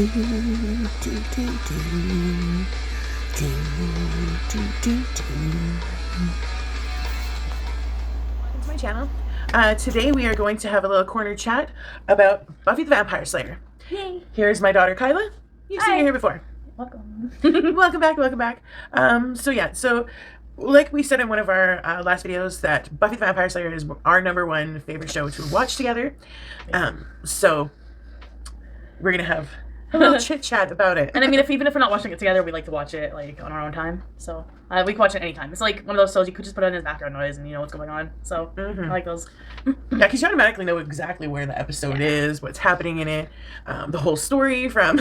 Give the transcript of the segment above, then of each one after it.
to my channel. Today we are going to have a little corner chat about Buffy the Vampire Slayer. Yay! Here's my daughter Kyla. You've seen her here before. Welcome. welcome back. So like we said in one of our last videos, that Buffy the Vampire Slayer is our #1 favorite show to watch together. So we're gonna have a little chit chat about it. And I mean, even if we're not watching it together, we like to watch it like on our own time. So we can watch it anytime. It's like one of those shows you could just put on as background noise and you know what's going on. So I like those. Yeah, because you automatically know exactly where the episode is, what's happening in it, the whole story from.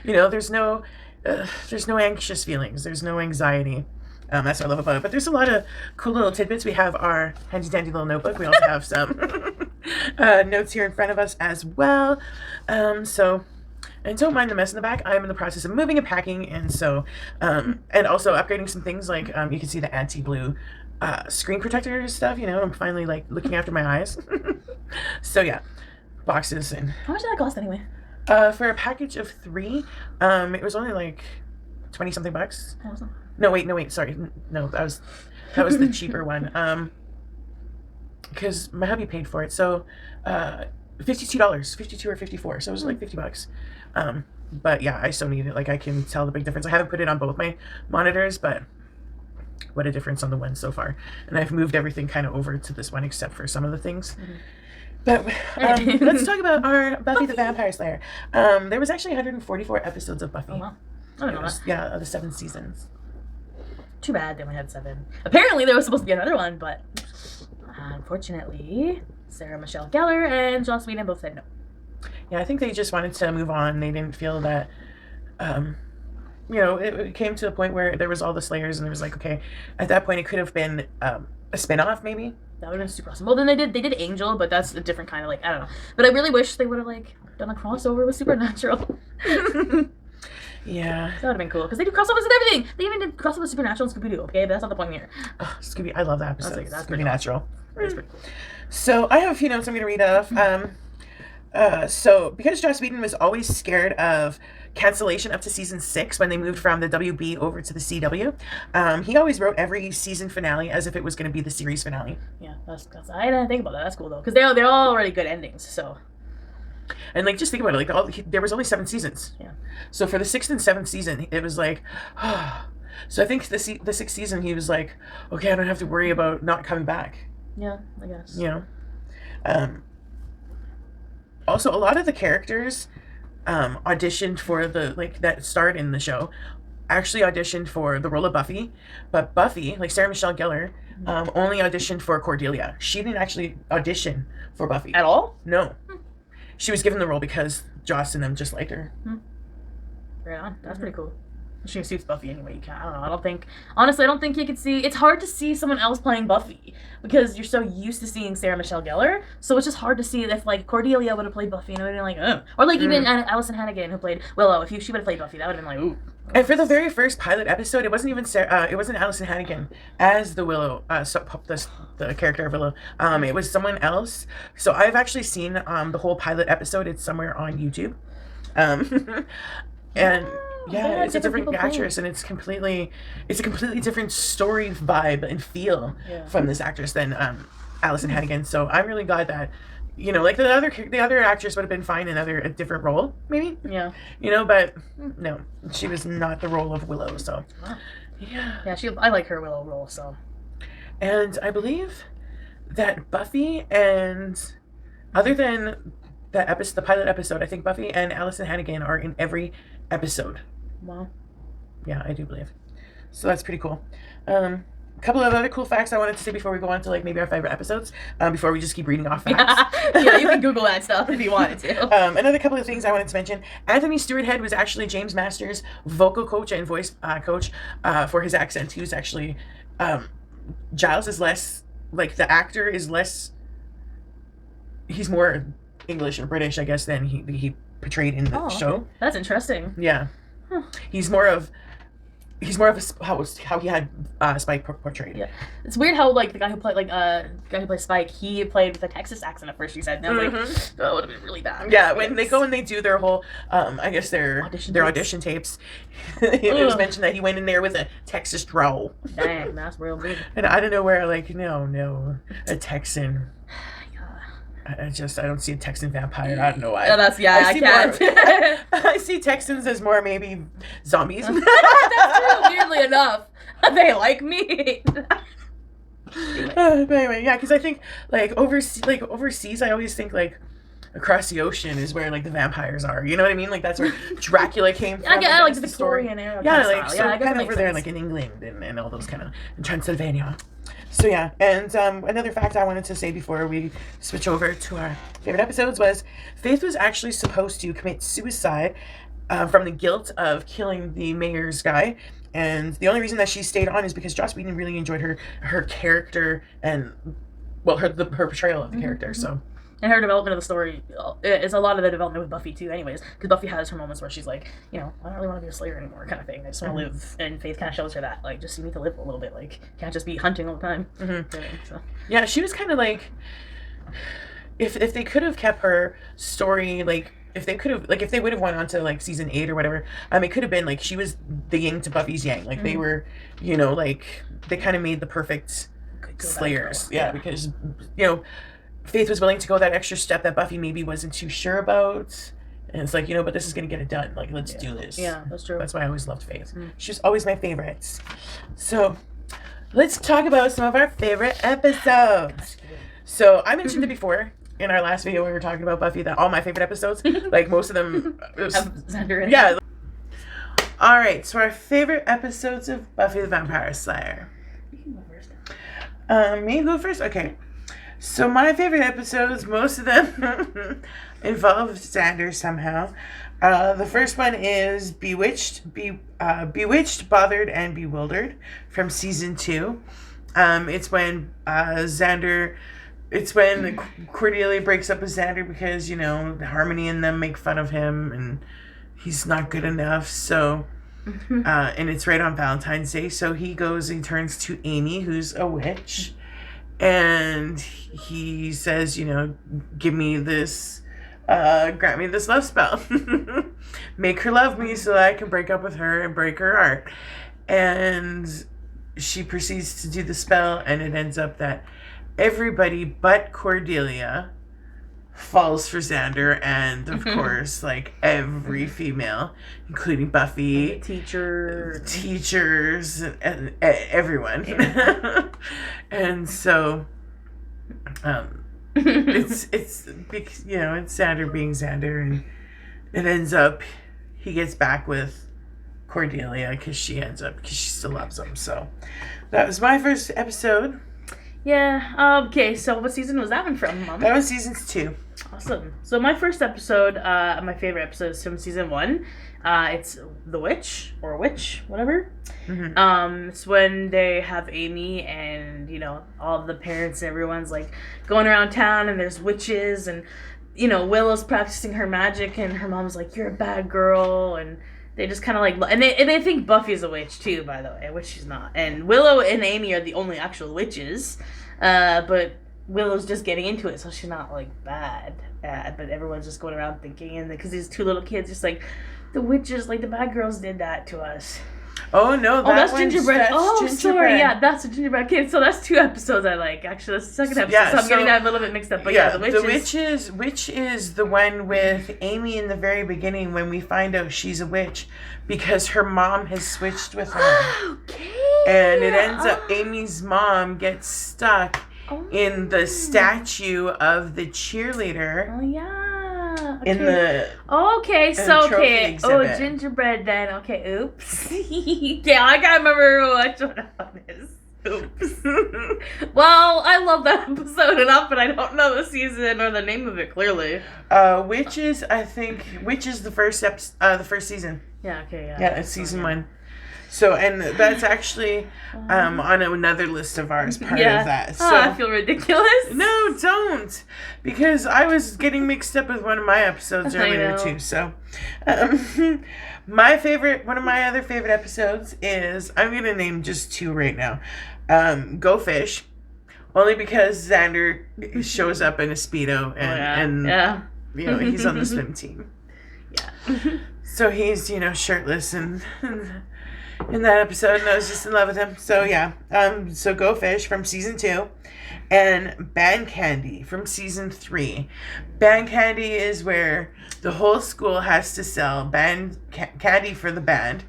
You know, there's no anxious feelings. There's no anxiety. That's what I love about it. But there's a lot of cool little tidbits. We have our handy dandy little notebook. We also have some notes here in front of us as well. And don't mind the mess in the back. I'm in the process of moving and packing, and so and also upgrading some things. Like you can see the anti-blue screen protector stuff. You know, I'm finally like looking after my eyes. So yeah, boxes. And how much did that cost anyway? For a package of 3, it was only like 20 something bucks. Awesome. No wait, sorry. No, that was the cheaper one. Because my hubby paid for it. So $52, 52 or 54. So it was like $50. But yeah, I still need it. Like I can tell the big difference. I haven't put it on both my monitors, but what a difference on the one so far. And I've moved everything kind of over to this one except for some of the things. But let's talk about our Buffy the Vampire Slayer. There was actually 144 episodes of Buffy. Oh wow. I don't know that. Yeah, of the 7 seasons. Too bad they only had 7. Apparently there was supposed to be another one, but unfortunately, Sarah Michelle Gellar and Joss Whedon both said no. Yeah, I think they just wanted to move on. They didn't feel that, you know, it came to a point where there was all the Slayers, and it was like, okay, at that point it could have been a spin-off maybe. That would have been super awesome. Well, then they did Angel, but that's a different kind of like, I don't know. But I really wish they would have like done a crossover with Supernatural. Yeah. That would have been cool, because they do crossovers with everything. They even did crossovers with Supernatural and Scooby-Doo, okay? But that's not the point here. Oh, Scooby, I love that episode. Like, that's Supernatural. That's pretty cool. So I have a few notes I'm going to read off. So because Joss Whedon was always scared of cancellation up to season 6 when they moved from the WB over to the CW, he always wrote every season finale as if it was going to be the series finale. Yeah, that's I didn't think about that. That's cool though, because they're all already good endings. So. And like, just think about it. Like, there was only 7 seasons. Yeah. So for the 6th and 7th season, it was like, oh. So I think the 6th season, he was like, okay, I don't have to worry about not coming back. Yeah, I guess. You know. Also, a lot of the characters auditioned for that starred in the show, actually auditioned for the role of Buffy, but Buffy, like Sarah Michelle Gellar, only auditioned for Cordelia. She didn't actually audition for Buffy at all. No. She was given the role because Joss and them just liked her. Right on. That's pretty cool. She suits Buffy anyway. You can't. I don't know. I don't think you could see. It's hard to see someone else playing Buffy because you're so used to seeing Sarah Michelle Gellar. So it's just hard to see if like Cordelia would have played Buffy and it would have been like, ugh. Or like even Allison Hannigan who played Willow. If she would have played Buffy, that would have been like, ooh. And for the very first pilot episode, it wasn't even it wasn't Allison Hannigan as the Willow, the character of Willow. It was someone else. So I've actually seen the whole pilot episode. It's somewhere on YouTube, and yeah, it's a different actress, and it's a completely different story vibe and feel from this actress than Allison Hannigan. So I'm really glad that. You know, like the other actress would have been fine in a different role, maybe. Yeah. You know, but no, she was not the role of Willow. So, yeah. I like her Willow role. So, and I believe that Buffy and other than the pilot episode, I think Buffy and Allison Hannigan are in every episode. Wow. Yeah, I do believe. So that's pretty cool. A couple of other cool facts I wanted to say before we go on to like maybe our favorite episodes, before we just keep reading off facts. Yeah, you can Google that stuff if you wanted to. Another couple of things I wanted to mention. Anthony Stewart Head was actually James Masters' vocal coach and voice coach for his accent. He was actually, Giles is less, like the actor is less, he's more English or British, I guess, than he portrayed in the show. That's interesting. Yeah. Huh. He's more of he's more of how he had Spike portrayed. Yeah, it's weird how like the guy who plays Spike, he played with a Texas accent at first. She said, and I was like, that would have been really bad. Yeah, when they go and they do their whole, I guess their audition tapes. It was mentioned that he went in there with a Texas drawl. Dang, that's real good. And I don't know where, like, no, a Texan. I don't see a Texan vampire. I don't know why. I can't. I see Texans as more maybe zombies. That's true. Weirdly enough, they like me. But anyway, yeah, because I think overseas, I always think like across the ocean is where like the vampires are. You know what I mean? Like that's where Dracula came from. I get like the Victorian era. Yeah, like so kind of over there, like in England and all those kind of in Transylvania. So yeah, and another fact I wanted to say before we switch over to our favorite episodes was Faith was actually supposed to commit suicide from the guilt of killing the mayor's guy, and the only reason that she stayed on is because Joss Whedon really enjoyed her character and her portrayal of the character. So. And her development of the story is a lot of the development with Buffy too, anyways, because Buffy has her moments where she's like, I don't really want to be a Slayer anymore, kind of thing. I just want to live, and Faith kind of shows her that, like, just you need to live a little bit, like, can't just be hunting all the time. So. Yeah, she was kind of like, if they could have kept her story, like, if they would have went on to like season 8 or whatever, it could have been like she was the yin to Buffy's yang, like they were, like they kind of made the perfect Slayers, because Faith was willing to go that extra step that Buffy maybe wasn't too sure about. And it's like, but this is going to get it done. Like, let's do this. Yeah, that's true. That's why I always loved Faith. She's always my favorite. So, let's talk about some of our favorite episodes. So, I mentioned it before in our last video when we were talking about Buffy that all my favorite episodes, like most of them... have Xander in it. Yeah. Alright, so our favorite episodes of Buffy the Vampire Slayer. You can go first. Me go first? Okay. So my favorite episodes, most of them involved Xander somehow. The first one is Bewitched, Bothered, and Bewildered from season 2. It's when Cordelia breaks up with Xander because, Harmony and them make fun of him and he's not good enough. So, and it's right on Valentine's Day. So he goes and turns to Amy, who's a witch. And he says, give me this, grant me this love spell. Make her love me so that I can break up with her and break her heart. And she proceeds to do the spell, and it ends up that everybody but Cordelia falls for Xander, and of course, like every female, including Buffy, teachers, and everyone. Yeah. And so, it's Xander being Xander, and it ends up he gets back with Cordelia because she still loves him. So that was my first episode. Yeah. Okay. So what season was that one from, Mom? That was season 2. Awesome. So my first episode, my favorite episode is from season 1. It's The Witch, or Witch, whatever. It's when they have Amy and, all the parents, everyone's like going around town and there's witches and, Willow's practicing her magic and her mom's like, you're a bad girl, and they just kind of like, and they think Buffy's a witch too, by the way, which she's not. And Willow and Amy are the only actual witches, but Willow's just getting into it, so she's not like bad, but everyone's just going around thinking, and because these 2 little kids just like, the witches, like the bad girls did that to us. Oh no, that's Gingerbread. Sorry, yeah, that's the Gingerbread Kid. So that's 2 episodes I like. Actually, that's the second episode. Yeah, so I'm getting that a little bit mixed up. But yeah, the witch is the one with Amy in the very beginning when we find out she's a witch because her mom has switched with her. Okay. And it ends up Amy's mom gets stuck in the statue of the cheerleader. Oh yeah. Okay. In the okay. Exhibit. Gingerbread then. Okay, oops. Yeah, I can't remember which one it is. Oops. Well, I love that episode enough, but I don't know the season or the name of it clearly. Which is the first season. Yeah. Okay. Yeah. Yeah, it's season 1. So, and that's actually on another list of ours, part of that. So, I feel ridiculous. No, don't. Because I was getting mixed up with one of my episodes earlier, too. So, one of my other favorite episodes is, I'm going to name just two right now. Go Fish. Only because Xander shows up in a Speedo and you know, he's on the swim team. Yeah. So he's, you know, shirtless and in that episode, and I was just in love with him. So yeah, so Go Fish from season 2, and Band Candy from season 3. Band Candy is where the whole school has to sell band candy for the band,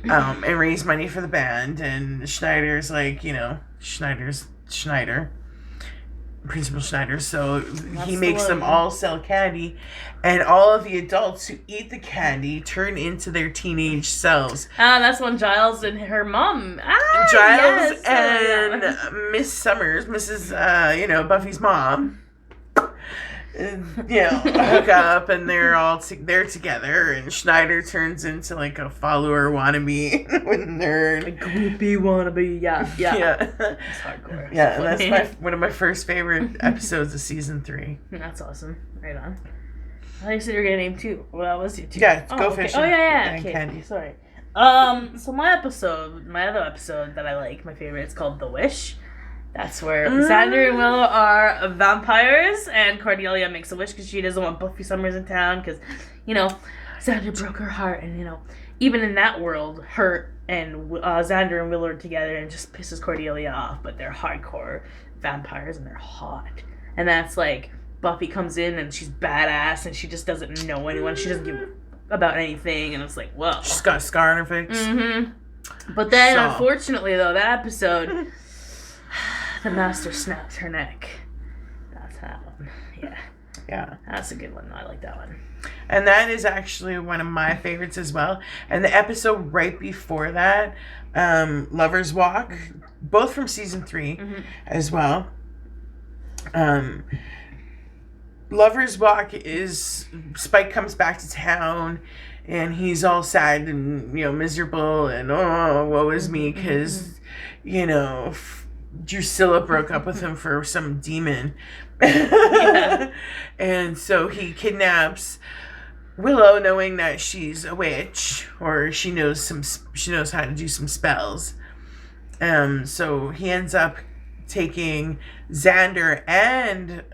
and raise money for the band. And Schneider's like, you know, Schneider. Principal Schneider, so he makes them all sell candy, and all of the adults who eat the candy turn into their teenage selves. That's when Giles and her mom. Giles and Miss Summers, Mrs. You know, Buffy's mom. You know, hook up, and they're all they're together, and Schneider turns into like a follower wannabe with nerd, a groupie wannabe. Yeah. It's hardcore. Yeah, so and that's one of my first favorite episodes of season 3. That's awesome. Right on. I thought you said you were gonna name 2. Well, that was you 2. Yeah, Go Fish. Oh yeah. And okay. Candy. Sorry. So my other episode that I like, my favorite, is called The Wish. That's where Xander and Willow are vampires, and Cordelia makes a wish because she doesn't want Buffy Summers in town because, you know, Xander broke her heart, and, you know, even in that world, her and Xander and Willow are together, and it just pisses Cordelia off, but they're hardcore vampires, and they're hot. And that's like, Buffy comes in, and she's badass, and she just doesn't know anyone. She doesn't give about anything, and it's like, whoa. She's got a scar on her face. Mm-hmm. But then, unfortunately, though, that episode... The master snaps her neck. That's that one. Yeah. That's a good one. I like that one. And that is actually one of my favorites as well. And the episode right before that, Lover's Walk, both from season 3 as well. Lover's Walk is Spike comes back to town, and he's all sad and, you know, miserable, and woe is me, because, you know, Drusilla broke up with him for some demon. And so he kidnaps Willow, knowing that she's a witch, or she knows how to do some spells. So he ends up taking Xander and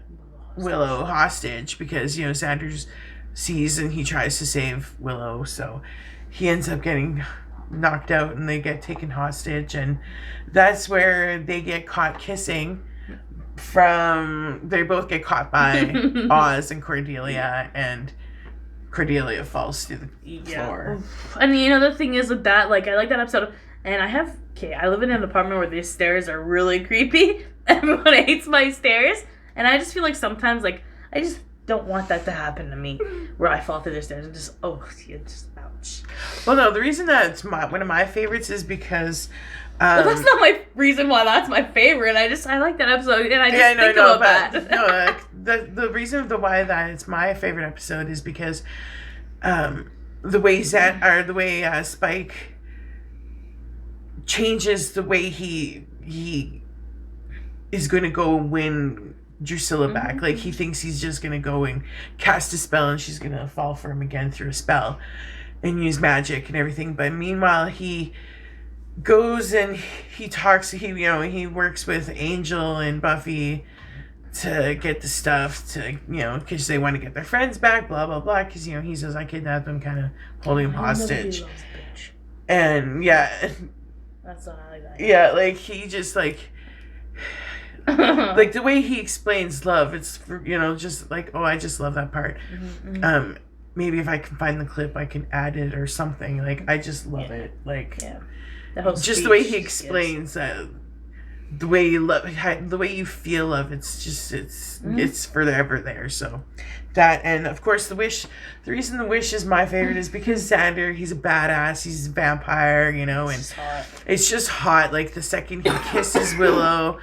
Willow hostage because, you know, Xander sees and he tries to save Willow, so he ends up getting knocked out and they get taken hostage, and that's where they get caught kissing they both get caught by Oz and Cordelia, and Cordelia falls to the floor. And you know, the thing is with that, like, I like that episode, and I live in an apartment where these stairs are really creepy. Everyone hates my stairs, and I just feel like sometimes, like, I just don't want that to happen to me, where I fall through the stairs and just ouch. Well, no, the reason that it's one of my favorites is because well, that's not my reason why that's my favorite. I like that episode, and I just think about that. The reason why that it's my favorite episode is because the way Spike changes the way he is going to go win Drusilla back. Like, he thinks he's just going to go and cast a spell and she's going to fall for him again through a spell and use magic and everything. But meanwhile, he goes and he works with Angel and Buffy to get the stuff to, you know, because they want to get their friends back, blah, blah, blah, because, you know, he says, I kidnapped them, kind of holding him hostage. And, yeah. That's not like that. Yeah, like, he just, like... like, the way he explains love, it's, you know, just like, I just love that part. Maybe if I can find the clip, I can add it or something. Like, I just love it. Like, just the way he explains that, the way you love, the way you feel love, it's just, it's forever there. So that, and of course the reason the wish is my favorite is because Xander, he's a badass, he's a vampire, you know, and it's just hot. Like, the second he kisses Willow,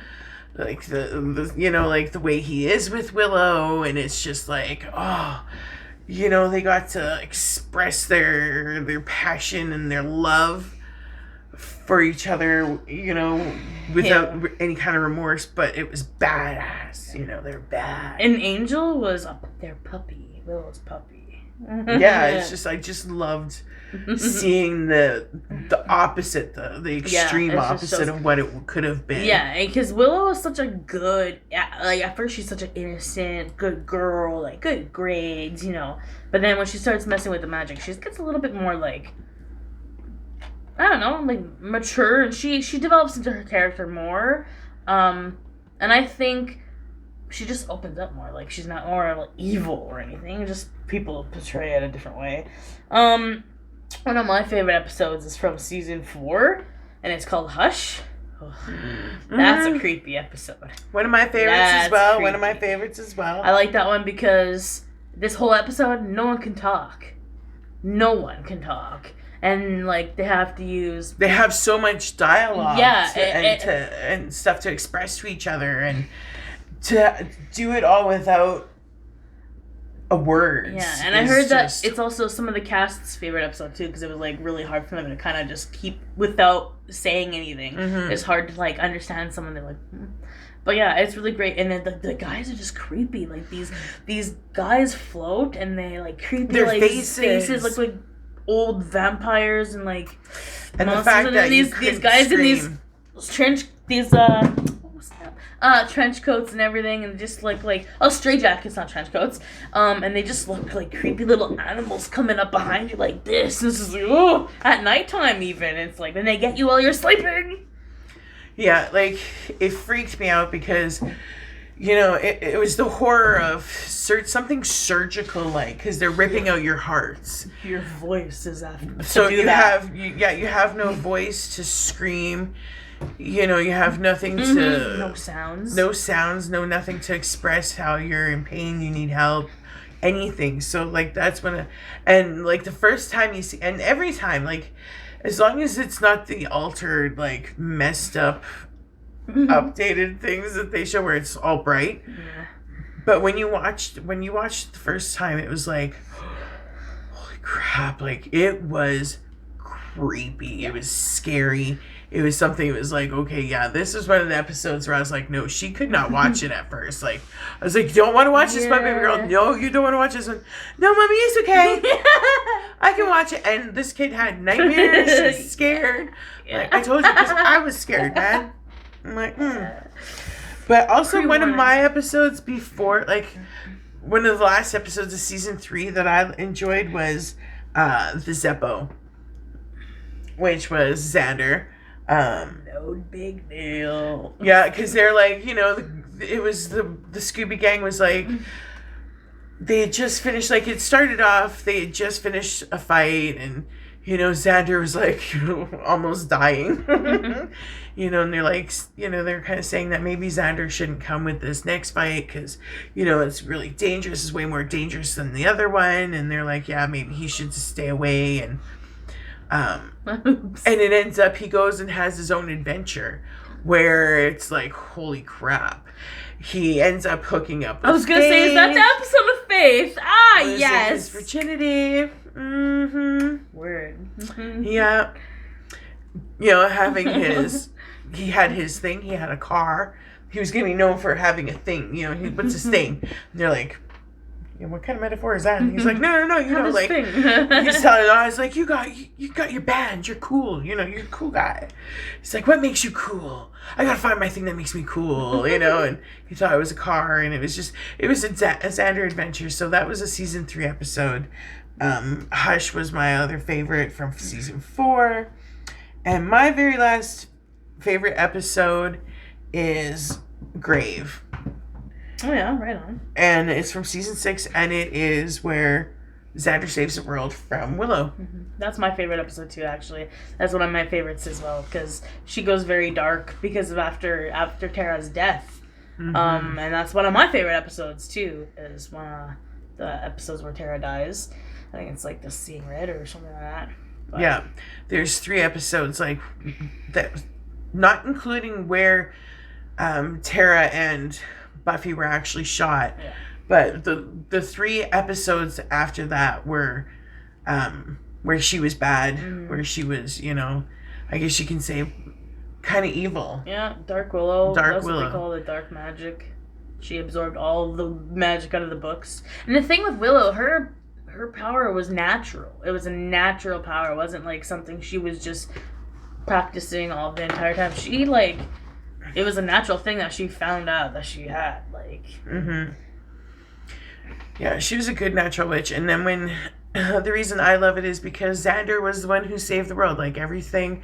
like the you know, like the way he is with Willow, and it's just like, you know, they got to express their passion and their love for each other, without any kind of remorse, but it was badass. They're bad. And Angel was their puppy, Willow's puppy. Yeah, it's just I just loved seeing the opposite, the extreme opposite of what it could have been. Yeah, because Willow is such a good, at first she's such an innocent, good girl, good grades, But then when she starts messing with the magic, she gets a little bit more I don't know, mature, and she develops into her character more. And I think she just opens up more. She's not more evil or anything. Just people portray it a different way. One of my favorite episodes is from season 4, and it's called Hush. Oh, that's a creepy episode. One of my favorites as well. I like that one because this whole episode, no one can talk. No one can talk. And they have to use. They have so much dialogue, yeah, and stuff to express to each other, and to do it all without a word. Yeah, and I heard that it's also some of the cast's favorite episode too, because it was really hard for them to kind of just keep without saying anything. Mm-hmm. It's hard to understand someone. They're But yeah, it's really great, and then the guys are just creepy. These guys float, and they creepy. Their faces look like old vampires and and the fact that these guys scream. In these trench coats and everything, and just stray jackets, not trench coats, and they just look like creepy little animals coming up behind you this is at nighttime even. It's then they get you while you're sleeping. Yeah, it freaked me out because it was the horror of something surgical, because they're ripping out your hearts. Your voice is after. So you have no voice to scream. You have nothing to. No sounds. No sounds. No nothing to express how you're in pain. You need help. Anything. So that's when, the first time you see, and every time, as long as it's not the altered, messed up. Updated things that they show where it's all bright. Yeah. But when you watched the first time, it was holy crap, it was creepy. Yeah. It was scary. It was something. It was okay, yeah, this is one of the episodes where I was no, she could not watch it at first. I was you don't want to watch this, my baby girl? No, you don't want to watch this one. No, mommy, it's okay. I can watch it. And this kid had nightmares. She's scared. Yeah. I told you, because I was scared, man. I'm But also one of my episodes before, one of the last episodes of season 3 that I enjoyed was the Zeppo, which was Xander. No big deal. Yeah, because they're it was the Scooby Gang was they had just finished, it started off, they had just finished a fight, and Xander was almost dying. And they're they're kind of saying that maybe Xander shouldn't come with this next fight because, it's really dangerous. It's way more dangerous than the other one. And they're yeah, maybe he should just stay away. And and it ends up he goes and has his own adventure where it's holy crap. He ends up hooking up with I was going to say, is that the episode of Faith? Ah, yes. His virginity. Mm-hmm. Word. Yeah. Having his... He had his thing. He had a car. He was going to be known for having a thing. What's his thing? And they're what kind of metaphor is that? And he's no. He's telling us, you got your band. You're cool. You're a cool guy. He's what makes you cool? I got to find my thing that makes me cool, And he thought it was a car, and it was a Xander adventure. So that was a season 3 episode. Hush was my other favorite from season 4. And my very last favorite episode is Grave. Oh yeah, right on. And it's from season 6, and it is where Xander saves the world from Willow. Mm-hmm. That's my favorite episode too, actually. That's one of my favorites as well, because she goes very dark because of after Tara's death. Mm-hmm. And that's one of my favorite episodes too, is one of the episodes where Tara dies. I think it's the Seeing Red or something like that. But yeah, there's 3 episodes that, not including where Tara and Buffy were actually shot, yeah. But the 3 episodes after that were where she was bad, where she was I guess you can say, kind of evil. Yeah, Dark Willow. Dark That's Willow. what they call it, dark magic. She absorbed all the magic out of the books. And the thing with Willow, her power was natural. It was a natural power. It wasn't like something she was just practicing all the entire time. She, like, it was a natural thing that she found out that she had. Like, Yeah, she was a good natural witch. And then when the reason I love it is because Xander was the one who saved the world. Like, everything,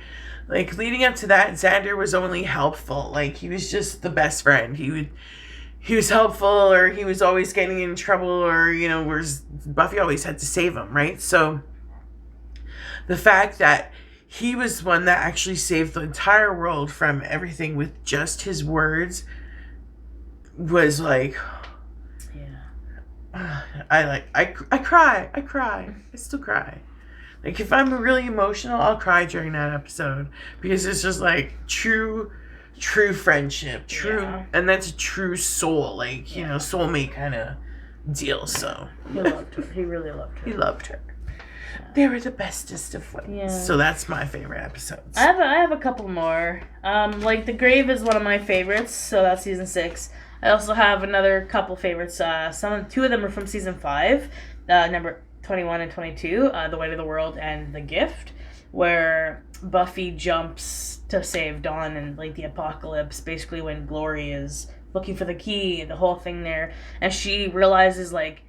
like, leading up to that, Xander was only helpful. Like, he was just the best friend. He was helpful, or he was always getting in trouble, or, you know, whereas Buffy always had to save him, right? So the fact that he was one that actually saved the entire world from everything with just his words was like, I cry. I still cry. Like, if I'm really emotional, I'll cry during that episode, because it's just like true friendship, and that's a true soul, like, you know, soulmate kind of deal. So he loved her. He really loved her. He loved her. They were the bestest of friends. Yeah. So that's my favorite episodes. I have a couple more. Like The Grave is one of my favorites, so that's season 6. I also have another couple favorites. Two of them are from season 5, number 21 and 22, The Weight of the World and The Gift, where Buffy jumps to save Dawn and, like, the apocalypse, basically when Glory is looking for the key, the whole thing there, and she realizes, like,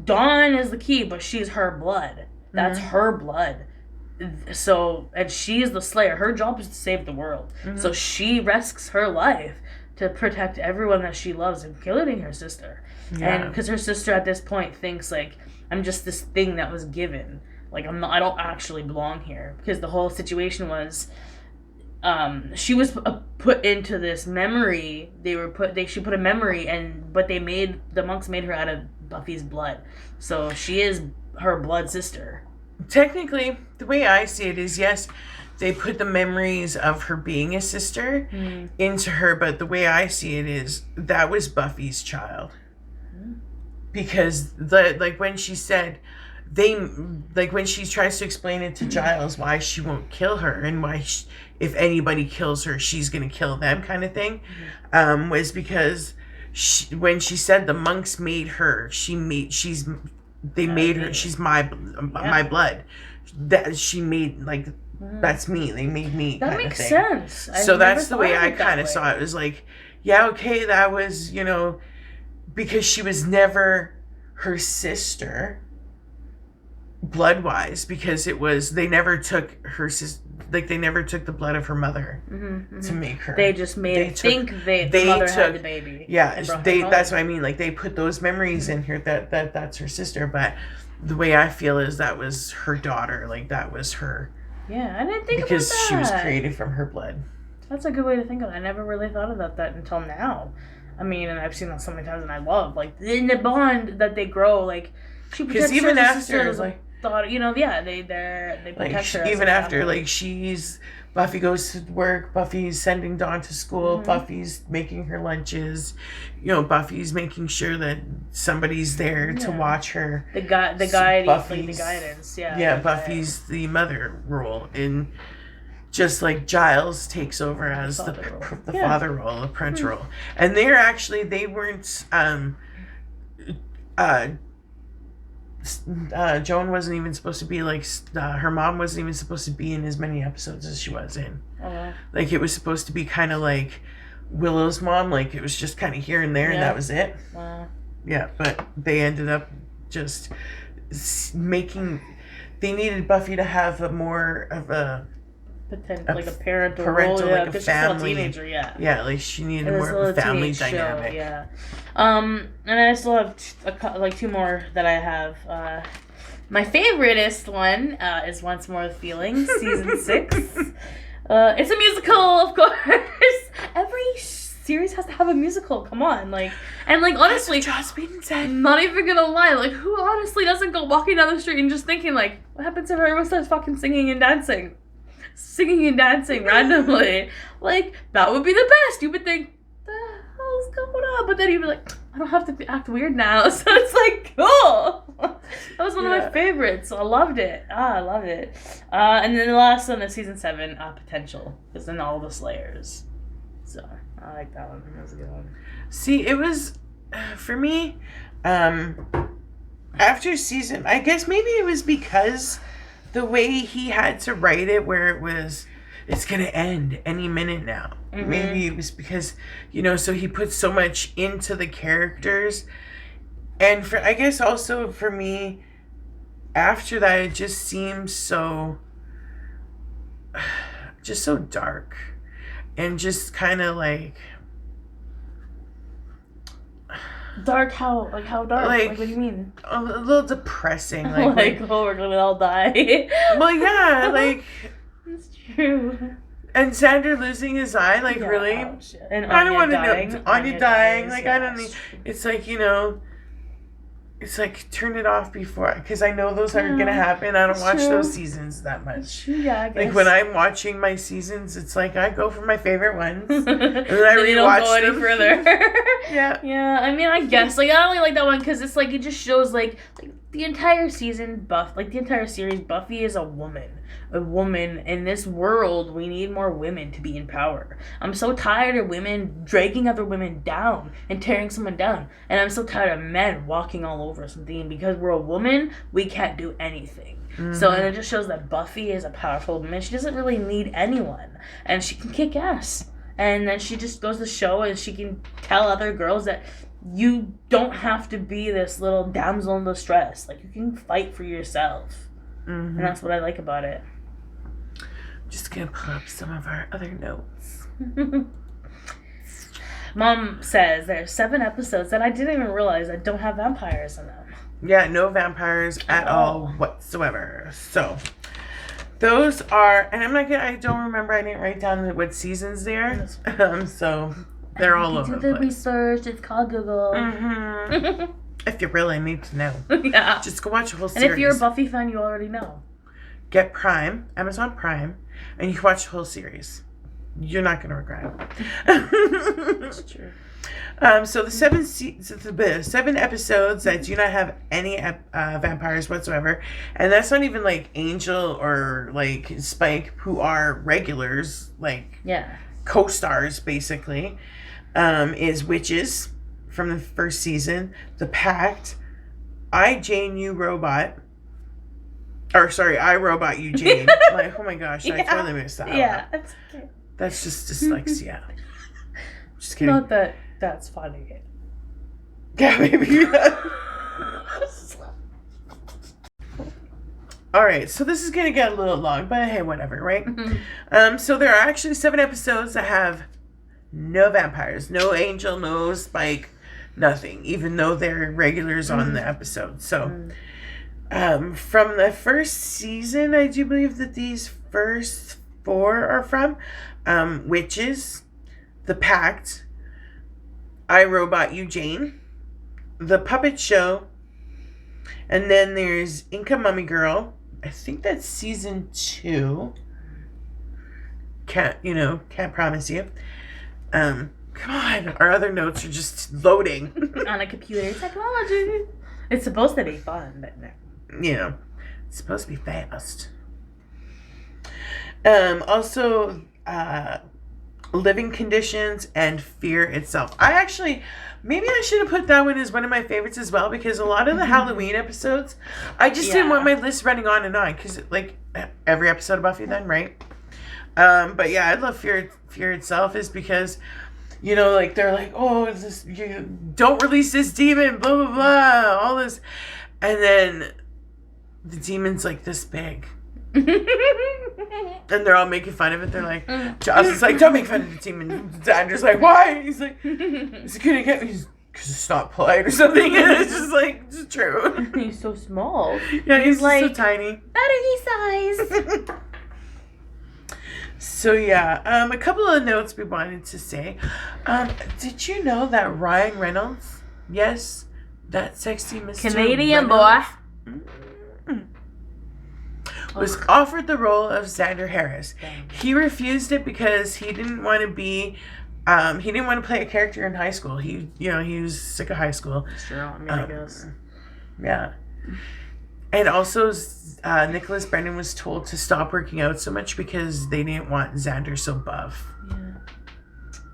Dawn is the key, but she's her blood. That's her blood. So, and she's the Slayer. Her job is to save the world. So she risks her life to protect everyone that she loves, including her sister. And because her sister at this point thinks, like, I'm just this thing that was given. Like, I don't actually belong here. Because the whole situation was, she was put into this memory. She put a memory, but the monks made her out of Buffy's blood. So she is her blood sister. Technically, the way I see it is, yes, they put the memories of her being a sister into her, but the way I see it is that was Buffy's child. Because when she said when she tries to explain it to Giles why she won't kill her and why if anybody kills her she's gonna kill them kind of thing, was because when she said the monks made her, she's my blood, that she made, like, that's me, they made me. That makes sense. So that's the way I kind of saw it. It was like, yeah, okay, that was, you know, because she was never her sister blood wise, because it was, they never took her they never took the blood of her mother to make her. They just made the mother had the baby. Yeah, that's what I mean. Like, they put those memories in here that's her sister, but the way I feel is that was her daughter. Like, that was her. Yeah, I didn't think about that. Because she was created from her blood. That's a good way to think of it. I never really thought about that until now. I mean, and I've seen that so many times, and I love, like, in the bond that they grow, like, she protects her even after, sister, like, thought, you know, yeah, they protect her. Even after, like, Buffy goes to work, Buffy's sending Dawn to school, Buffy's making her lunches, you know, Buffy's making sure that somebody's there to watch her. The guidance, yeah. Yeah, Buffy's the mother role, and just like Giles takes over as the father role, the parental role. And they weren't, Joan wasn't even supposed to be, like, her mom wasn't even supposed to be in as many episodes as she was in. Like, it was supposed to be kind of like Willow's mom, like, it was just kind of here and there, and that was it. Yeah, but they ended up just they needed Buffy to have a more of a like a parental role, yeah, like a family. She's still a teenager, yeah, like she needed more of a family dynamic. Show, yeah. And I still have two more that I have. My favoriteest one is Once More with Feelings, season 6. It's a musical, of course. Every series has to have a musical. Come on, honestly, not even gonna lie, like, who honestly doesn't go walking down the street and just thinking, like, what happens if everyone starts fucking singing and dancing randomly? Like, that would be the best. You would think, the hell's going on? But then you'd be like, I don't have to act weird now. So it's like, cool. That was one of my favorites. I loved it. I loved it. And then the last one is season 7, Potential, is in all the Slayers. So I like that one. That was a good one. See, it was for me. After season, I guess maybe it was because the way he had to write it, where it was, it's gonna end any minute now. Mm-hmm. Maybe it was because, so he put so much into the characters. And I guess also for me, after that, it just seems so dark. And just kind of like... Dark? How? Like, how dark? Like, what do you mean? A little depressing. Like oh, we're gonna all die. Well, yeah, like... It's true. And Xander losing his eye, like, really? Oh, shit. And I don't want to dying. know. Anya dying. Like, yeah, I don't need... It's like, it's like, turn it off before... Because I know those are going to happen. I don't watch those seasons that much. Yeah, I guess. Like, when I'm watching my seasons, it's like, I go for my favorite ones. And then I then you don't go any further. Yeah. Yeah, I mean, I guess. Like, I only like that one because it's like, it just shows, like the entire season, the entire series, Buffy is a woman. A woman in this world. We need more women to be in power. I'm so tired of women dragging other women down and tearing someone down. And I'm so tired of men walking all over something. Because we're a woman, we can't do anything. Mm-hmm. So, and it just shows that Buffy is a powerful woman. She doesn't really need anyone. And she can kick ass. And then she just goes to show and she can tell other girls that you don't have to be this little damsel in distress. Like, you can fight for yourself. Mm-hmm. And that's what I like about it. Just gonna pull up some of our other notes. Mom says there's 7 episodes that I didn't even realize that don't have vampires in them. Yeah, no vampires at all whatsoever. So those are, and I don't remember. I didn't write down what seasons they're. So they're all over the place. Research. It's called Google. Mm-hmm. If you really need to know, yeah, just go watch a whole series. And if you're a Buffy fan, you already know. Get Prime, Amazon Prime, and you can watch the whole series. You're not going to regret it. That's true. So the 7 episodes that do not have any vampires whatsoever, and that's not even like Angel or like Spike, who are regulars, like co-stars basically, is Witches from the first season, The Pact, I, Jane, You, Robot. Or, sorry, I, Robot, You, Jane. Like, oh my gosh, I totally missed that. Yeah, that's okay. That's just dyslexia. Just kidding. Not that that's funny. Yeah, maybe. Alright, so this is going to get a little long, but hey, whatever, right? Mm-hmm. So there are actually 7 episodes that have no vampires. No Angel, no Spike, nothing. Even though they're regulars on the episode. So... from the first season, I do believe that these first 4 are from Witches, The Pact, I, Robot, You, Jane, The Puppet Show, and then there's Inca Mummy Girl. I think that's season 2. Can't promise you. Come on, our other notes are just loading. On a computer technology. It's supposed to be fun, but no. It's supposed to be fast. Also, Living Conditions and Fear Itself. Maybe I should have put that one as one of my favorites as well, because a lot of the Halloween episodes, I just didn't want my list running on and on, because like every episode of Buffy then, right? But yeah, I love Fear Itself is because, like they're like, oh, you don't release this demon, blah, blah, blah, all this. And then the demon's like this big. And they're all making fun of it. They're like, Joss is like, don't make fun of the demon. Xander's like, why? He's like, is it gonna get me? Because it's not polite or something. And it's just like, it's true. He's so small. Yeah, he's like, so tiny. Battery size. So yeah, a couple of notes we wanted to say. Did you know that Ryan Reynolds, yes, that sexy Mr. Canadian Reynolds, boy, was offered the role of Xander Harris. He refused it because he didn't want to be, he didn't want to play a character in high school. He was sick of high school. Sure, I guess. Yeah. And also, Nicholas Brennan was told to stop working out so much because they didn't want Xander so buff. Yeah.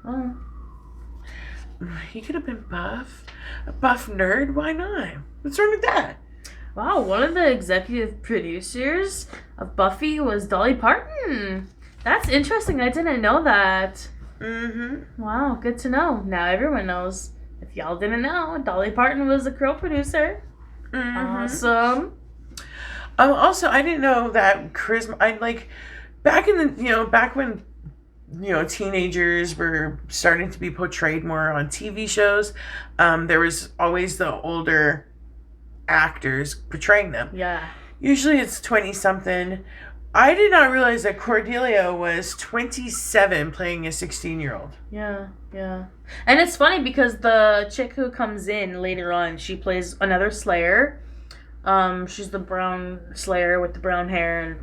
Oh. He could have been buff. A buff nerd? Why not? What's wrong with that? Wow, one of the executive producers of Buffy was Dolly Parton. That's interesting. I didn't know that. Mm-hmm. Wow, good to know. Now everyone knows. If y'all didn't know, Dolly Parton was a co-producer. Mm-hmm. Awesome. Also, I didn't know that charisma. I like back in the back when teenagers were starting to be portrayed more on TV shows. There was always the older actors portraying them. Yeah. Usually it's 20-something. I did not realize that Cordelia was 27 playing a 16-year-old. Yeah. And it's funny because the chick who comes in later on, she plays another Slayer. She's the brown Slayer with the brown hair and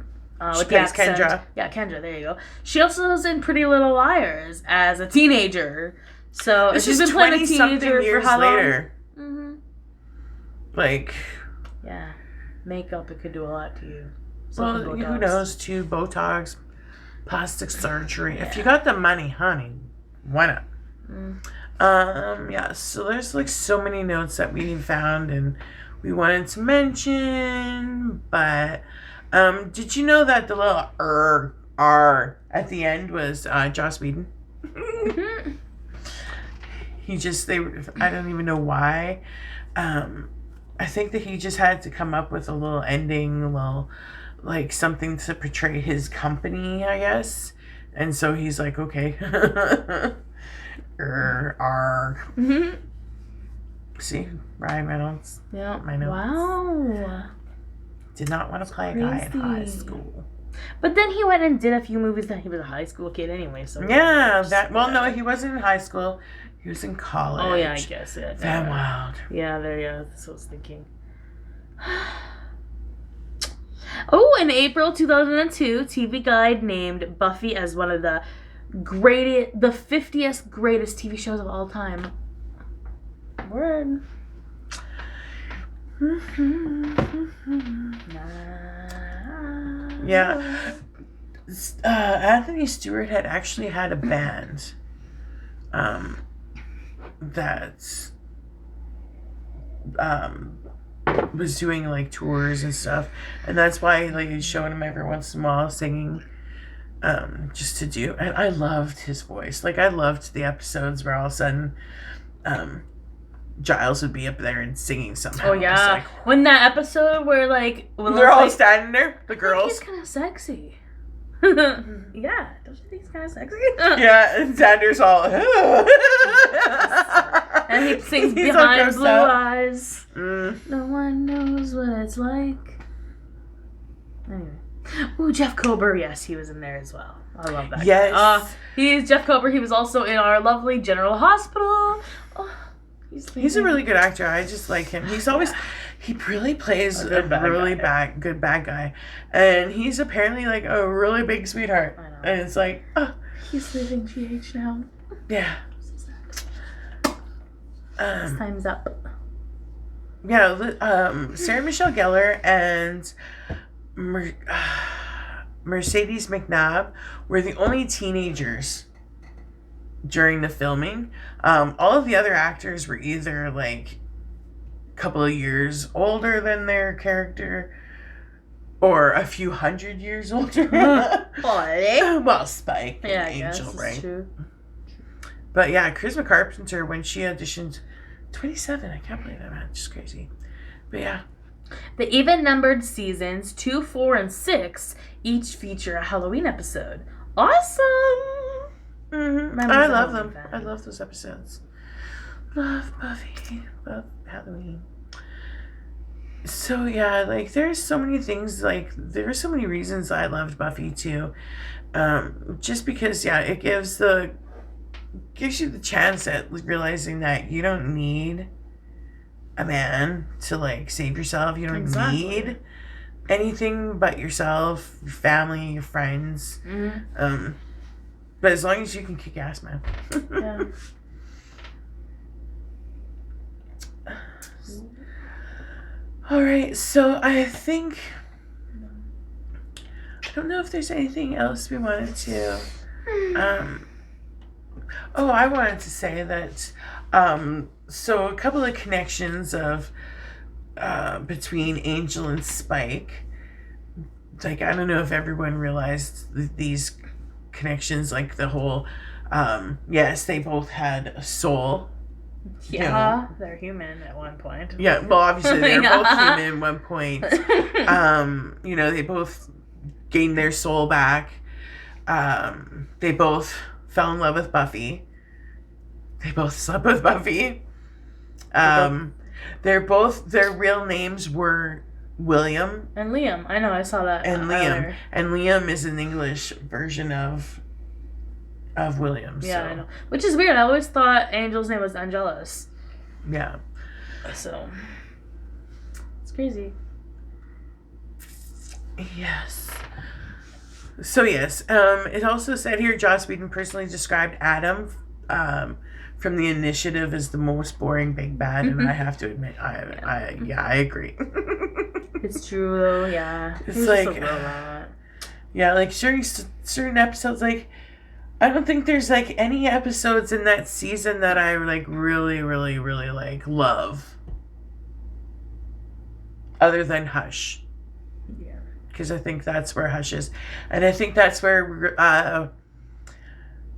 with the accent. Kendra. Yeah, Kendra, there you go. She also was in Pretty Little Liars as a teenager. So she's been playing a teenager for how long? Later. Mm-hmm. Like, yeah, makeup, it could do a lot to you. Well, who knows, too? Botox, plastic surgery. Yeah. If you got the money, honey, why not? Yeah, so there's like so many notes that we found and we wanted to mention, but did you know that the little R at the end was Joss Whedon? Mm-hmm. I don't even know why. I think that he just had to come up with a little ending, like something to portray his company, I guess. And so he's like, okay. Mm-hmm. See, Ryan Reynolds. Yeah. My notes. Wow. Did not want to play a guy in high school. But then he went and did a few movies that he was a high school kid anyway. So yeah, no, he wasn't in high school. He was in college. Oh yeah, I guess it. Van Wild. Yeah, that's what I was thinking. Oh, in April 2002, TV Guide named Buffy as one of the 50th greatest TV shows of all time. Word. Yeah. Anthony Stewart had actually had a band that was doing like tours and stuff, and that's why like he's showing him every once in a while singing just to do. And I loved his voice. Like I loved the episodes where all of a sudden Giles would be up there and singing somehow. Oh yeah, like, when that episode where like they're all standing there, the girls. He's kind of sexy. Yeah, don't you think he's kind of sexy? Yeah, and Xander's all. And he sings Behind Blue Eyes. No one knows what it's like. Anyway. Ooh, Jeff Kober. Yes, he was in there as well. I love that. Yes. Guy. He's Jeff Kober. He was also in our lovely General Hospital. Oh, he's a really good actor. I just like him. He really plays a really good bad guy. And he's apparently like a really big sweetheart. I know. And it's like, oh. He's leaving GH now. Yeah. His time's up. Yeah, Sarah Michelle Gellar and Mercedes McNabb were the only teenagers during the filming. All of the other actors were either like a couple of years older than their character or a few hundred years older. Well, Spike and Angel, right? True. But yeah, Charisma Carpenter, when she auditioned, 27. I can't believe that, man. It's just crazy. But yeah. The even-numbered seasons 2, 4, and 6 each feature a Halloween episode. Awesome! Mm-hmm. I love them. I love those episodes. Love Buffy. Love Halloween. So yeah, like there's so many things, like there are so many reasons I loved Buffy too. Just because, yeah, it gives you the chance at realizing that you don't need a man to like save yourself. You don't need anything but yourself, your family, your friends. Mm-hmm. But as long as you can kick ass, man. Yeah. All right, so I think I don't know if there's anything else we wanted to. Oh, I wanted to say that. So a couple of connections of between Angel and Spike. Like, I don't know if everyone realized these connections. Like the whole, yes, they both had a soul. Yeah, they're human at one point. Yeah, well, obviously they're Yeah. both human at one point. They both gained their soul back. They both fell in love with Buffy. They both slept with Buffy. Their real names were William And Liam. I know, I saw that. and Liam. Earlier. And Liam is an English version of William. Yeah, so. I know. Which is weird. I always thought Angel's name was Angelus. Yeah. So it's crazy. Yes. So yes, it also said here Joss Whedon personally described Adam from the Initiative as the most boring big bad, and I have to admit, I agree. It's true though, yeah. It's He's like, just a robot. Yeah, like certain episodes, like I don't think there's like any episodes in that season that I like really, really, really like love, other than Hush. Yeah. Because I think that's where Hush is. And I think that's where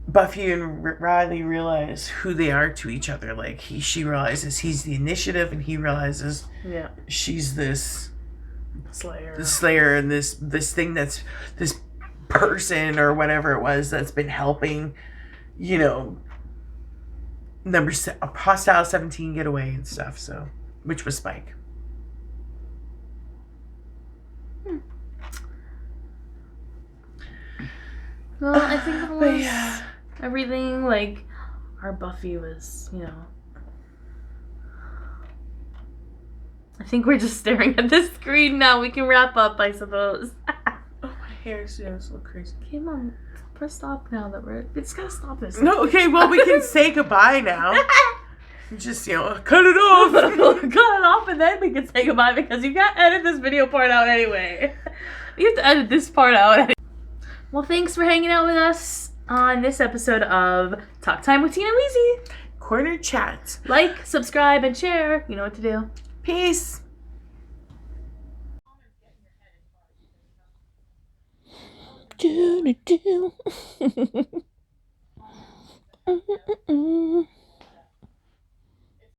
Buffy and Riley realize who they are to each other. Like, she realizes he's the Initiative, and he realizes she's this Slayer, and this thing that's this person or whatever it was that's been helping, Hostile 17 get away and stuff. So, which was Spike. Well, I think it was everything, like, our Buffy was, I think we're just staring at the screen now. We can wrap up, I suppose. Oh, my hair is a little crazy. Okay, Mom, press stop now that we just gotta stop this. No, okay, well, we can say goodbye now. Just, cut it off. Cut it off and then we can say goodbye because you can't edit this video part out anyway. You have to edit this part out. Well, thanks for hanging out with us on this episode of Talk Time with Tina Weezy. Corner Chat. Like, subscribe, and share. You know what to do. Peace. Do.